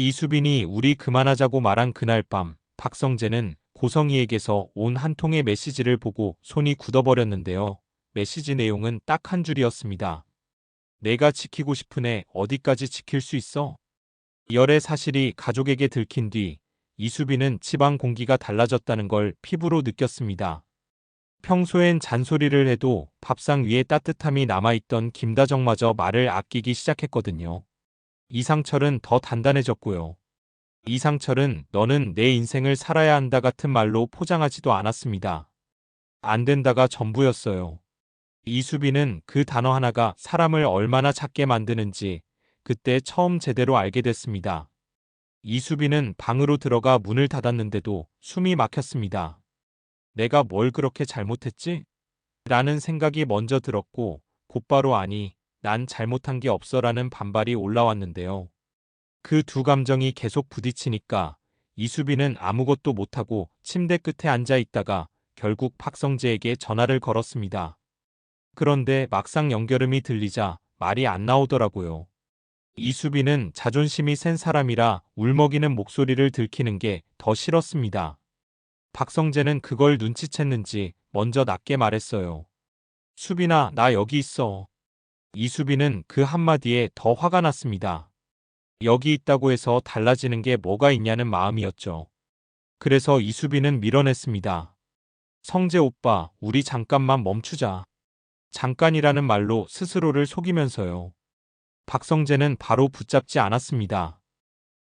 이수빈이 우리 그만하자고 말한 그날 밤, 박성재는 고성희에게서 온 한 통의 메시지를 보고 손이 굳어버렸는데요. 메시지 내용은 딱 한 줄이었습니다. 내가 지키고 싶은 애 어디까지 지킬 수 있어? 열애 사실이 가족에게 들킨 뒤 이수빈은 집안 공기가 달라졌다는 걸 피부로 느꼈습니다. 평소엔 잔소리를 해도 밥상 위에 따뜻함이 남아있던 김다정마저 말을 아끼기 시작했거든요. 이상철은 더 단단해졌고요. 이상철은 너는 내 인생을 살아야 한다 같은 말로 포장하지도 않았습니다. 안 된다가 전부였어요. 이수빈은 그 단어 하나가 사람을 얼마나 작게 만드는지 그때 처음 제대로 알게 됐습니다. 이수빈은 방으로 들어가 문을 닫았는데도 숨이 막혔습니다. 내가 뭘 그렇게 잘못했지? 라는 생각이 먼저 들었고 곧바로 아니, 난 잘못한 게 없어라는 반발이 올라왔는데요. 그 두 감정이 계속 부딪히니까 이수빈은 아무것도 못하고 침대 끝에 앉아 있다가 결국 박성재에게 전화를 걸었습니다. 그런데 막상 연결음이 들리자 말이 안 나오더라고요. 이수빈은 자존심이 센 사람이라 울먹이는 목소리를 들키는 게 더 싫었습니다. 박성재는 그걸 눈치챘는지 먼저 낮게 말했어요. 수빈아, 나 여기 있어. 이수빈은 그 한마디에 더 화가 났습니다. 여기 있다고 해서 달라지는 게 뭐가 있냐는 마음이었죠. 그래서 이수빈은 밀어냈습니다. 성재 오빠, 우리 잠깐만 멈추자. 잠깐이라는 말로 스스로를 속이면서요. 박성재는 바로 붙잡지 않았습니다.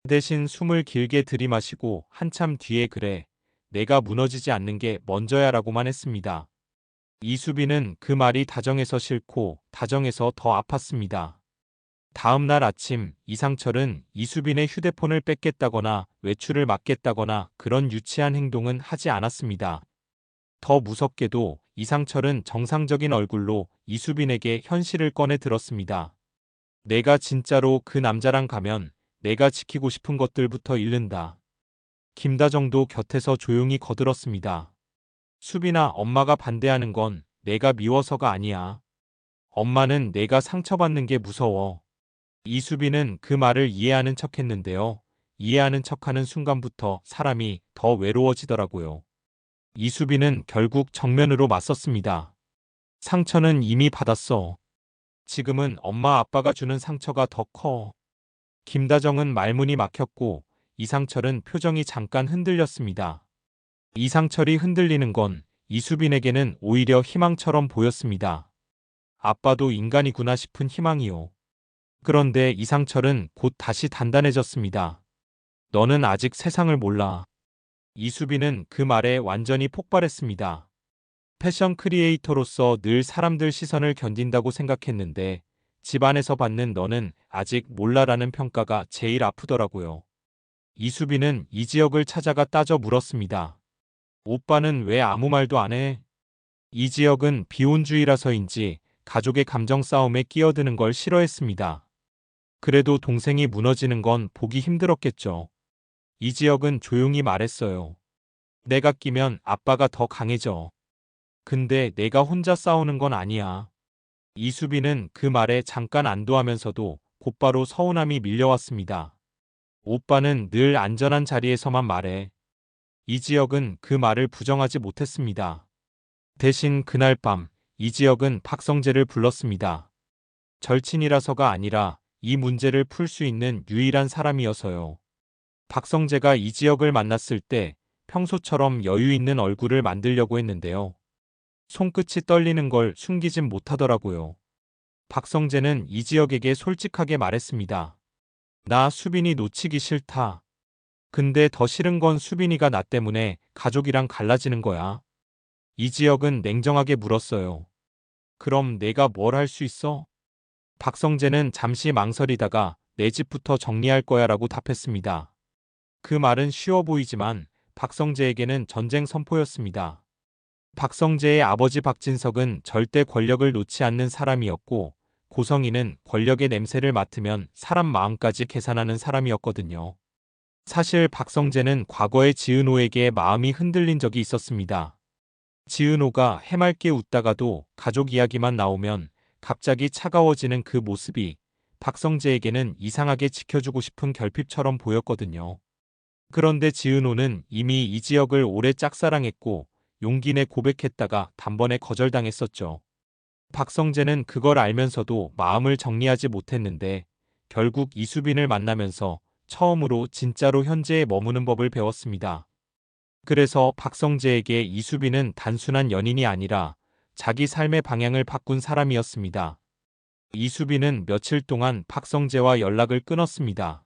대신 숨을 길게 들이마시고 한참 뒤에 그래, 내가 무너지지 않는 게 먼저야라고만 했습니다. 이수빈은 그 말이 다정해서 싫고 다정해서 더 아팠습니다. 다음 날 아침 이상철은 이수빈의 휴대폰을 뺏겠다거나 외출을 막겠다거나 그런 유치한 행동은 하지 않았습니다. 더 무섭게도 이상철은 정상적인 얼굴로 이수빈에게 현실을 꺼내 들었습니다. 내가 진짜로 그 남자랑 가면 내가 지키고 싶은 것들부터 잃는다. 김다정도 곁에서 조용히 거들었습니다. 수빈아, 엄마가 반대하는 건 내가 미워서가 아니야. 엄마는 내가 상처받는 게 무서워. 이수빈은 그 말을 이해하는 척했는데요. 이해하는 척하는 순간부터 사람이 더 외로워지더라고요. 이수빈은 결국 정면으로 맞섰습니다. 상처는 이미 받았어. 지금은 엄마 아빠가 주는 상처가 더 커. 김다정은 말문이 막혔고 이상철은 표정이 잠깐 흔들렸습니다. 이상철이 흔들리는 건 이수빈에게는 오히려 희망처럼 보였습니다. 아빠도 인간이구나 싶은 희망이요. 그런데 이상철은 곧 다시 단단해졌습니다. 너는 아직 세상을 몰라. 이수빈은 그 말에 완전히 폭발했습니다. 패션 크리에이터로서 늘 사람들 시선을 견딘다고 생각했는데 집안에서 받는 너는 아직 몰라라는 평가가 제일 아프더라고요. 이수빈은 이지혁을 찾아가 따져 물었습니다. 오빠는 왜 아무 말도 안 해? 이지혁은 비혼주의라서인지 가족의 감정 싸움에 끼어드는 걸 싫어했습니다. 그래도 동생이 무너지는 건 보기 힘들었겠죠. 이지혁은 조용히 말했어요. 내가 끼면 아빠가 더 강해져. 근데 내가 혼자 싸우는 건 아니야. 이수빈은 그 말에 잠깐 안도하면서도 곧바로 서운함이 밀려왔습니다. 오빠는 늘 안전한 자리에서만 말해. 이지혁은 그 말을 부정하지 못했습니다. 대신 그날 밤 이지혁은 박성재를 불렀습니다. 절친이라서가 아니라 이 문제를 풀 수 있는 유일한 사람이어서요. 박성재가 이지혁을 만났을 때 평소처럼 여유 있는 얼굴을 만들려고 했는데요. 손끝이 떨리는 걸 숨기진 못하더라고요. 박성재는 이지혁에게 솔직하게 말했습니다. 나 수빈이 놓치기 싫다. 근데 더 싫은 건 수빈이가 나 때문에 가족이랑 갈라지는 거야. 이지혁은 냉정하게 물었어요. 그럼 내가 뭘 할 수 있어? 박성재는 잠시 망설이다가 내 집부터 정리할 거야 라고 답했습니다. 그 말은 쉬워 보이지만 박성재에게는 전쟁 선포였습니다. 박성재의 아버지 박진석은 절대 권력을 놓지 않는 사람이었고 고성희는 권력의 냄새를 맡으면 사람 마음까지 계산하는 사람이었거든요. 사실 박성재는 과거에 지은호에게 마음이 흔들린 적이 있었습니다. 지은호가 해맑게 웃다가도 가족 이야기만 나오면 갑자기 차가워지는 그 모습이 박성재에게는 이상하게 지켜주고 싶은 결핍처럼 보였거든요. 그런데 지은호는 이미 이 지역을 오래 짝사랑했고 용기 내 고백했다가 단번에 거절당했었죠. 박성재는 그걸 알면서도 마음을 정리하지 못했는데 결국 이수빈을 만나면서 처음으로 진짜로 현재에 머무는 법을 배웠습니다. 그래서 박성재에게 이수빈은 단순한 연인이 아니라 자기 삶의 방향을 바꾼 사람이었습니다. 이수빈은 며칠 동안 박성재와 연락을 끊었습니다.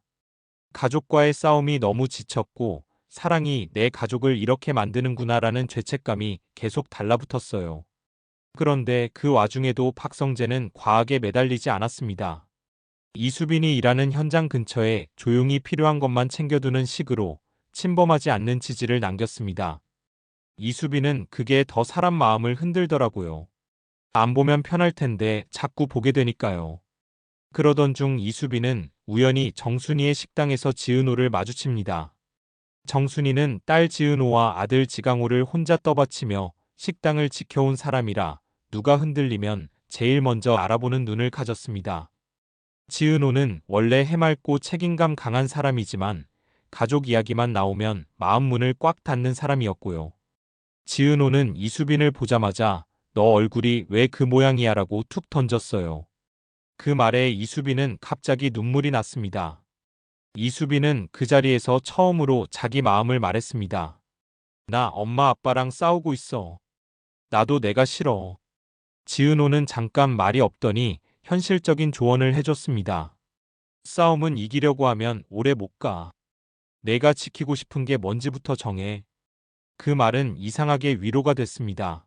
가족과의 싸움이 너무 지쳤고 사랑이 내 가족을 이렇게 만드는구나라는 죄책감이 계속 달라붙었어요. 그런데 그 와중에도 박성재는 과학에 매달리지 않았습니다. 이수빈이 일하는 현장 근처에 조용히 필요한 것만 챙겨두는 식으로 침범하지 않는 지지를 남겼습니다. 이수빈은 그게 더 사람 마음을 흔들더라고요. 안 보면 편할 텐데 자꾸 보게 되니까요. 그러던 중 이수빈은 우연히 정순이의 식당에서 지은호를 마주칩니다. 정순이는 딸 지은호와 아들 지강호를 혼자 떠받치며 식당을 지켜온 사람이라 누가 흔들리면 제일 먼저 알아보는 눈을 가졌습니다. 지은호는 원래 해맑고 책임감 강한 사람이지만 가족 이야기만 나오면 마음 문을 꽉 닫는 사람이었고요. 지은호는 이수빈을 보자마자 너 얼굴이 왜 그 모양이야 라고 툭 던졌어요. 그 말에 이수빈은 갑자기 눈물이 났습니다. 이수빈은 그 자리에서 처음으로 자기 마음을 말했습니다. 나 엄마 아빠랑 싸우고 있어. 나도 내가 싫어. 지은호는 잠깐 말이 없더니 현실적인 조언을 해줬습니다. 싸움은 이기려고 하면 오래 못 가. 내가 지키고 싶은 게 뭔지부터 정해. 그 말은 이상하게 위로가 됐습니다.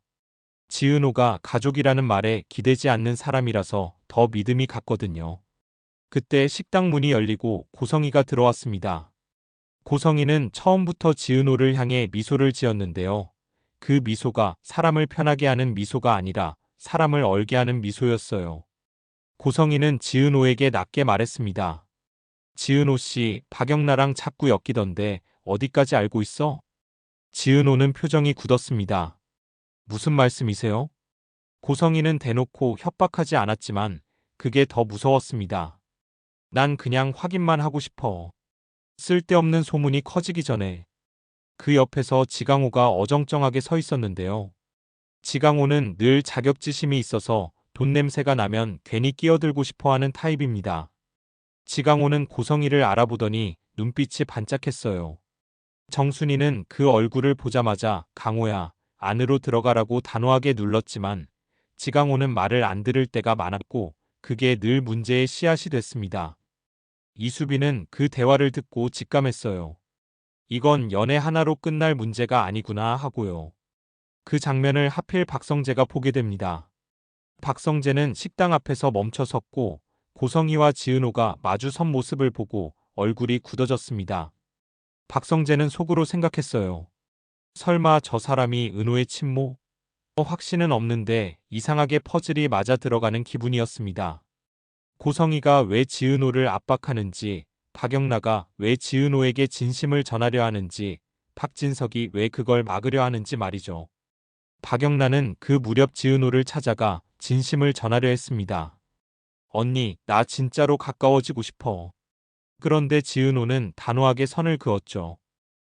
지은호가 가족이라는 말에 기대지 않는 사람이라서 더 믿음이 갔거든요. 그때 식당 문이 열리고 고성이가 들어왔습니다. 고성이는 처음부터 지은호를 향해 미소를 지었는데요. 그 미소가 사람을 편하게 하는 미소가 아니라 사람을 얼게 하는 미소였어요. 고성이는 지은호에게 낮게 말했습니다. 지은호 씨, 박영나랑 자꾸 엮이던데 어디까지 알고 있어? 지은호는 표정이 굳었습니다. 무슨 말씀이세요? 고성이는 대놓고 협박하지 않았지만 그게 더 무서웠습니다. 난 그냥 확인만 하고 싶어. 쓸데없는 소문이 커지기 전에. 그 옆에서 지강호가 어정쩡하게 서 있었는데요. 지강호는 늘 자격지심이 있어서 돈 냄새가 나면 괜히 끼어들고 싶어하는 타입입니다. 지강호는 고성이를 알아보더니 눈빛이 반짝했어요. 정순이는 그 얼굴을 보자마자 강호야, 안으로 들어가라고 단호하게 눌렀지만 지강호는 말을 안 들을 때가 많았고 그게 늘 문제의 씨앗이 됐습니다. 이수빈은 그 대화를 듣고 직감했어요. 이건 연애 하나로 끝날 문제가 아니구나 하고요. 그 장면을 하필 박성재가 보게 됩니다. 박성재는 식당 앞에서 멈춰 섰고 고성이와 지은호가 마주 선 모습을 보고 얼굴이 굳어졌습니다. 박성재는 속으로 생각했어요. 설마 저 사람이 은호의 친모? 확신은 없는데 이상하게 퍼즐이 맞아 들어가는 기분이었습니다. 고성이가 왜 지은호를 압박하는지, 박영나가 왜 지은호에게 진심을 전하려 하는지, 박진석이 왜 그걸 막으려 하는지 말이죠. 박영나는 그 무렵 지은호를 찾아가 진심을 전하려 했습니다. 언니, 나 진짜로 가까워지고 싶어. 그런데 지은호는 단호하게 선을 그었죠.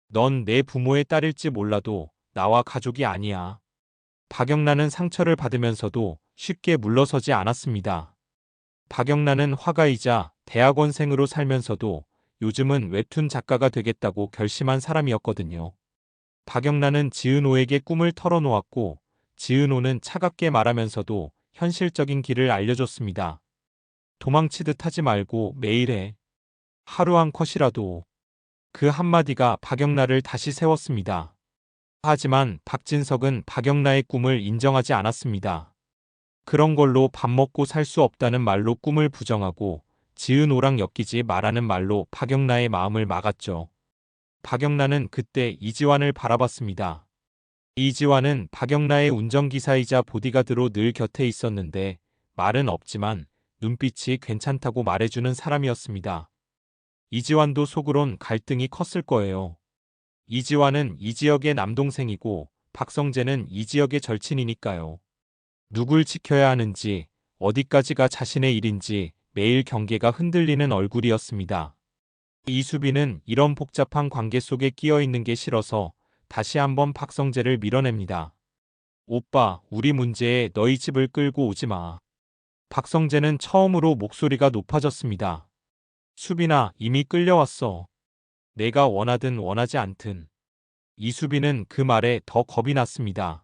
넌 내 부모의 딸일지 몰라도 나와 가족이 아니야. 박영란은 상처를 받으면서도 쉽게 물러서지 않았습니다. 박영란은 화가이자 대학원생으로 살면서도 요즘은 웹툰 작가가 되겠다고 결심한 사람이었거든요. 박영란은 지은호에게 꿈을 털어놓았고 지은호는 차갑게 말하면서도 현실적인 길을 알려줬습니다. 도망치듯 하지 말고 매일 해. 하루 한 컷이라도. 그 한마디가 박영란을 다시 세웠습니다. 하지만 박진석은 박영란의 꿈을 인정하지 않았습니다. 그런 걸로 밥 먹고 살 수 없다는 말로 꿈을 부정하고 지은호랑 엮이지 말라는 말로 박영란의 마음을 막았죠. 박영란은 그때 이지환을 바라봤습니다. 이지환은 박영란의 운전기사이자 보디가드로 늘 곁에 있었는데 말은 없지만 눈빛이 괜찮다고 말해주는 사람이었습니다. 이지환도 속으론 갈등이 컸을 거예요. 이지환은 이 지역의 남동생이고 박성재는 이 지역의 절친이니까요. 누굴 지켜야 하는지, 어디까지가 자신의 일인지 매일 경계가 흔들리는 얼굴이었습니다. 이수빈은 이런 복잡한 관계 속에 끼어 있는 게 싫어서 다시 한번 박성재를 밀어냅니다. 오빠, 우리 문제에 너희 집을 끌고 오지 마. 박성재는 처음으로 목소리가 높아졌습니다. 수빈아, 이미 끌려왔어. 내가 원하든 원하지 않든. 이수빈은 그 말에 더 겁이 났습니다.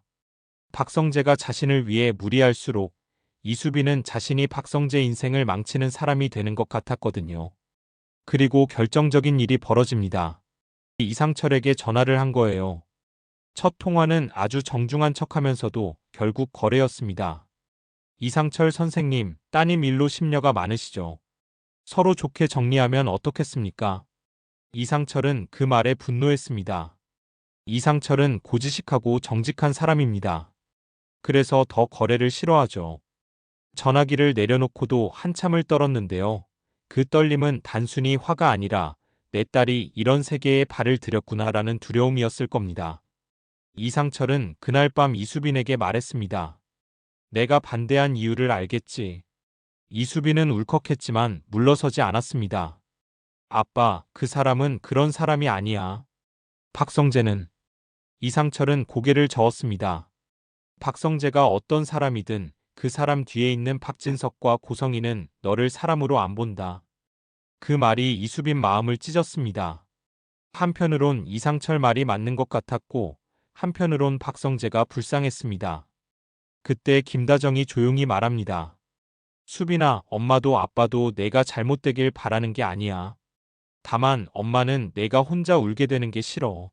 박성재가 자신을 위해 무리할수록 이수빈은 자신이 박성재 인생을 망치는 사람이 되는 것 같았거든요. 그리고 결정적인 일이 벌어집니다. 이상철에게 전화를 한 거예요. 첫 통화는 아주 정중한 척하면서도 결국 거래였습니다. 이상철 선생님, 따님 일로 심려가 많으시죠. 서로 좋게 정리하면 어떻겠습니까? 이상철은 그 말에 분노했습니다. 이상철은 고지식하고 정직한 사람입니다. 그래서 더 거래를 싫어하죠. 전화기를 내려놓고도 한참을 떨었는데요. 그 떨림은 단순히 화가 아니라 내 딸이 이런 세계에 발을 들였구나라는 두려움이었을 겁니다. 이상철은 그날 밤 이수빈에게 말했습니다. 내가 반대한 이유를 알겠지. 이수빈은 울컥했지만 물러서지 않았습니다. 아빠, 그 사람은 그런 사람이 아니야. 박성재는. 이상철은 고개를 저었습니다. 박성재가 어떤 사람이든 그 사람 뒤에 있는 박진석과 고성희는 너를 사람으로 안 본다. 그 말이 이수빈 마음을 찢었습니다. 한편으론 이상철 말이 맞는 것 같았고 한편으론 박성재가 불쌍했습니다. 그때 김다정이 조용히 말합니다. 수빈아, 엄마도 아빠도 내가 잘못되길 바라는 게 아니야. 다만 엄마는 내가 혼자 울게 되는 게 싫어.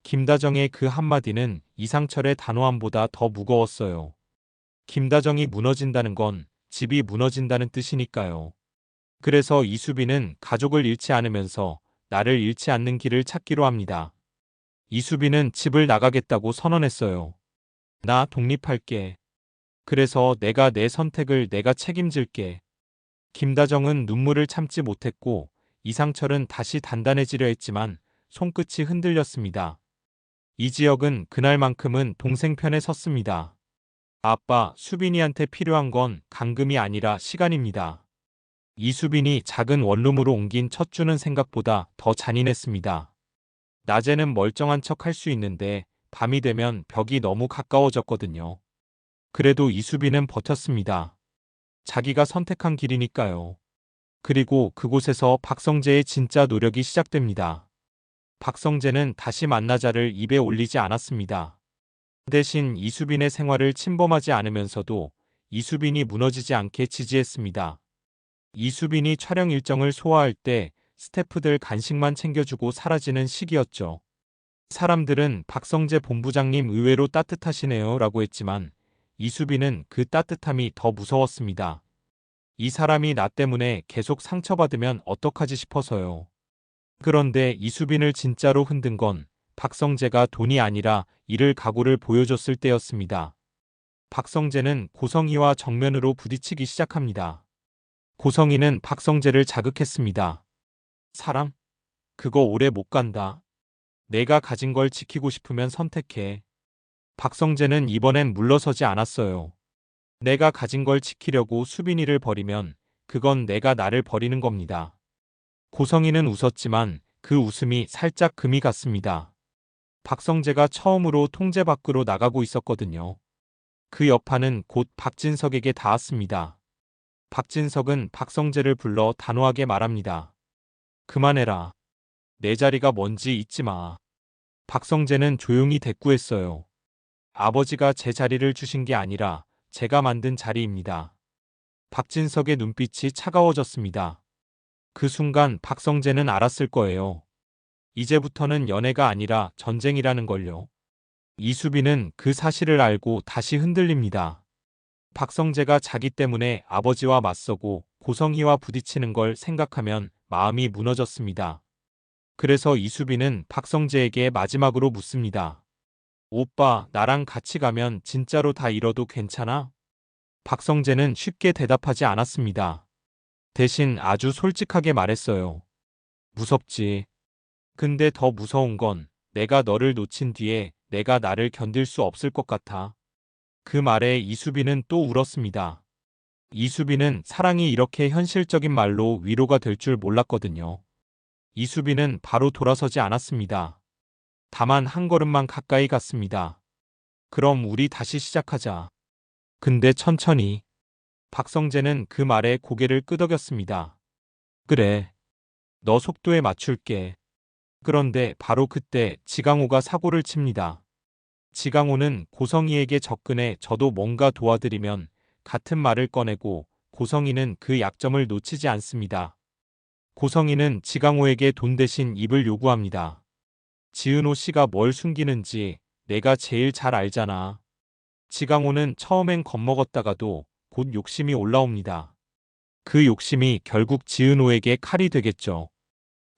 김다정의 그 한마디는 이상철의 단호함보다 더 무거웠어요. 김다정이 무너진다는 건 집이 무너진다는 뜻이니까요. 그래서 이수빈은 가족을 잃지 않으면서 나를 잃지 않는 길을 찾기로 합니다. 이수빈은 집을 나가겠다고 선언했어요. 나 독립할게. 그래서 내가 내 선택을 내가 책임질게. 김다정은 눈물을 참지 못했고 이상철은 다시 단단해지려 했지만 손끝이 흔들렸습니다. 이지혁은 그날만큼은 동생 편에 섰습니다. 아빠, 수빈이한테 필요한 건 감금이 아니라 시간입니다. 이수빈이 작은 원룸으로 옮긴 첫 주는 생각보다 더 잔인했습니다. 낮에는 멀쩡한 척 할 수 있는데 밤이 되면 벽이 너무 가까워졌거든요. 그래도 이수빈은 버텼습니다. 자기가 선택한 길이니까요. 그리고 그곳에서 박성재의 진짜 노력이 시작됩니다. 박성재는 다시 만나자를 입에 올리지 않았습니다. 대신 이수빈의 생활을 침범하지 않으면서도 이수빈이 무너지지 않게 지지했습니다. 이수빈이 촬영 일정을 소화할 때 스태프들 간식만 챙겨주고 사라지는 시기였죠. 사람들은 박성재 본부장님 의외로 따뜻하시네요 라고 했지만 이수빈은 그 따뜻함이 더 무서웠습니다. 이 사람이 나 때문에 계속 상처받으면 어떡하지 싶어서요. 그런데 이수빈을 진짜로 흔든 건 박성재가 돈이 아니라 잃을 각오를 보여줬을 때였습니다. 박성재는 고성희와 정면으로 부딪히기 시작합니다. 고성희는 박성재를 자극했습니다. 사람? 그거 오래 못 간다. 내가 가진 걸 지키고 싶으면 선택해. 박성재는 이번엔 물러서지 않았어요. 내가 가진 걸 지키려고 수빈이를 버리면 그건 내가 나를 버리는 겁니다. 고성희는 웃었지만 그 웃음이 살짝 금이 갔습니다. 박성재가 처음으로 통제 밖으로 나가고 있었거든요. 그 여파는 곧 박진석에게 닿았습니다. 박진석은 박성재를 불러 단호하게 말합니다. 그만해라. 내 자리가 뭔지 잊지 마. 박성재는 조용히 대꾸했어요. 아버지가 제 자리를 주신 게 아니라 제가 만든 자리입니다. 박진석의 눈빛이 차가워졌습니다. 그 순간 박성재는 알았을 거예요. 이제부터는 연애가 아니라 전쟁이라는 걸요. 이수빈은 그 사실을 알고 다시 흔들립니다. 박성재가 자기 때문에 아버지와 맞서고 고성희와 부딪히는 걸 생각하면 마음이 무너졌습니다. 그래서 이수빈은 박성재에게 마지막으로 묻습니다. 오빠, 나랑 같이 가면 진짜로 다 잃어도 괜찮아? 박성재는 쉽게 대답하지 않았습니다. 대신 아주 솔직하게 말했어요. 무섭지. 근데 더 무서운 건 내가 너를 놓친 뒤에 내가 나를 견딜 수 없을 것 같아. 그 말에 이수빈은 또 울었습니다. 이수빈은 사랑이 이렇게 현실적인 말로 위로가 될 줄 몰랐거든요. 이수빈은 바로 돌아서지 않았습니다. 다만 한 걸음만 가까이 갔습니다. 그럼 우리 다시 시작하자. 근데 천천히. 박성재는 그 말에 고개를 끄덕였습니다. 그래. 너 속도에 맞출게. 그런데 바로 그때 지강호가 사고를 칩니다. 지강호는 고성희에게 접근해 저도 뭔가 도와드리면 같은 말을 꺼내고 고성희는 그 약점을 놓치지 않습니다. 고성희는 지강호에게 돈 대신 입을 요구합니다. 지은호 씨가 뭘 숨기는지 내가 제일 잘 알잖아. 지강호는 처음엔 겁먹었다가도 곧 욕심이 올라옵니다. 그 욕심이 결국 지은호에게 칼이 되겠죠.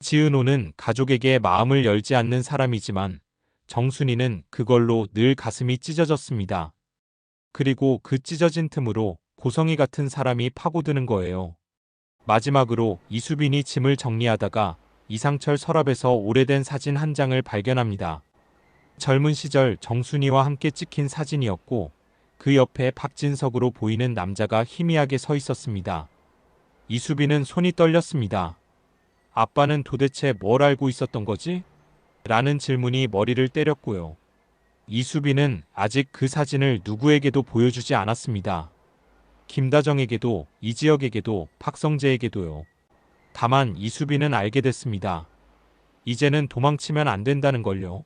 지은호는 가족에게 마음을 열지 않는 사람이지만 정순이는 그걸로 늘 가슴이 찢어졌습니다. 그리고 그 찢어진 틈으로 고성희 같은 사람이 파고드는 거예요. 마지막으로 이수빈이 짐을 정리하다가 이상철 서랍에서 오래된 사진 한 장을 발견합니다. 젊은 시절 정순이와 함께 찍힌 사진이었고 그 옆에 박진석으로 보이는 남자가 희미하게 서 있었습니다. 이수빈은 손이 떨렸습니다. 아빠는 도대체 뭘 알고 있었던 거지? 라는 질문이 머리를 때렸고요. 이수빈은 아직 그 사진을 누구에게도 보여주지 않았습니다. 김다정에게도, 이지혁에게도, 박성재에게도요. 다만 이수빈은 알게 됐습니다. 이제는 도망치면 안 된다는 걸요.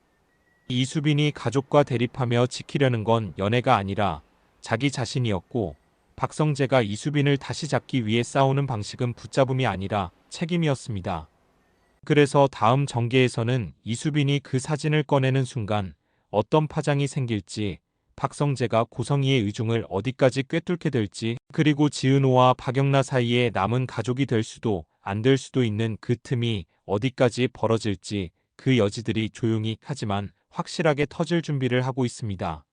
이수빈이 가족과 대립하며 지키려는 건 연애가 아니라 자기 자신이었고 박성재가 이수빈을 다시 잡기 위해 싸우는 방식은 붙잡음이 아니라 책임이었습니다. 그래서 다음 전개에서는 이수빈이 그 사진을 꺼내는 순간 어떤 파장이 생길지, 박성재가 고성희의 의중을 어디까지 꿰뚫게 될지, 그리고 지은호와 박영나 사이에 남은 가족이 될 수도 안 될 수도 있는 그 틈이 어디까지 벌어질지 그 여지들이 조용히 하지만 확실하게 터질 준비를 하고 있습니다.